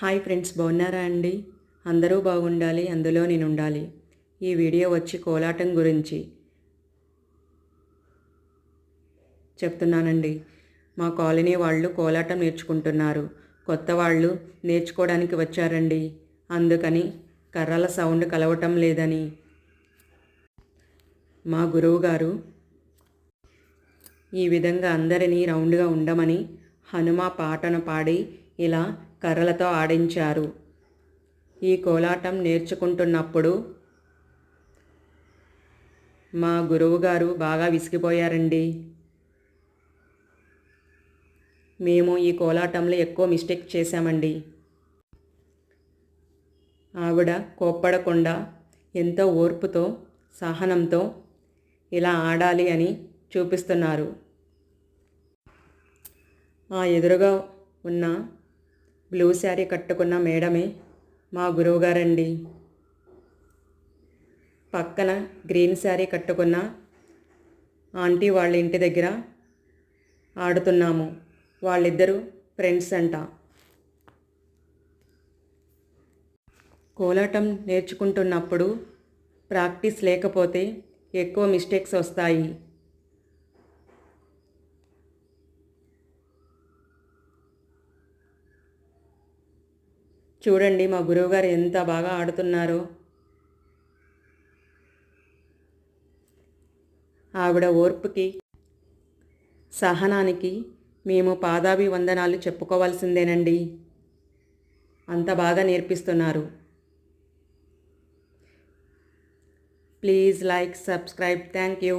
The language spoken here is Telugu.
హాయ్ ఫ్రెండ్స్, బాగున్నారా అండి? అందరూ బాగుండాలి, అందులో నేను ఉండాలి. ఈ వీడియో వచ్చి కోలాటం గురించి చెప్తున్నానండి. మా కాలనీ వాళ్ళు కోలాటం నేర్చుకుంటున్నారు. కొత్త వాళ్ళు నేర్చుకోవడానికి వచ్చారండి. అందుకని కర్రల సౌండ్ కలవటం లేదని మా గురువుగారు ఈ విధంగా అందరినీ రౌండ్గా ఉండమని హనుమ పాటను పాడి ఇలా కర్రలతో ఆడించారు. ఈ కోలాటం నేర్చుకుంటున్నప్పుడు మా గురువుగారు బాగా విసిగిపోయారండి. మేము ఈ కోలాటంలో ఎక్కువ మిస్టేక్ చేశామండి. ఆవిడ కోప్పడకుండా ఎంతో ఓర్పుతో సహనంతో ఇలా ఆడాలి అని చూపిస్తున్నారు. ఆ ఎదురుగా ఉన్న బ్లూ శారీ కట్టుకున్న మేడమే మా గురువుగారండి. పక్కన గ్రీన్ శారీ కట్టుకున్న ఆంటీ వాళ్ళ ఇంటి దగ్గర ఆడుతున్నాము. వాళ్ళిద్దరూ ఫ్రెండ్స్ అంట. కోలాటం నేర్చుకుంటున్నప్పుడు ప్రాక్టీస్ లేకపోతే ఎక్కువ మిస్టేక్స్ వస్తాయి. చూడండి మా గురువుగారు ఎంత బాగా ఆడుతున్నారో. ఆవిడ ఓర్పుకి సహనానికి మేము పాదాభివందనాలు చెప్పుకోవాల్సిందేనండి. అంత బాగా నేర్పిస్తున్నారు. Please like, subscribe. Thank you.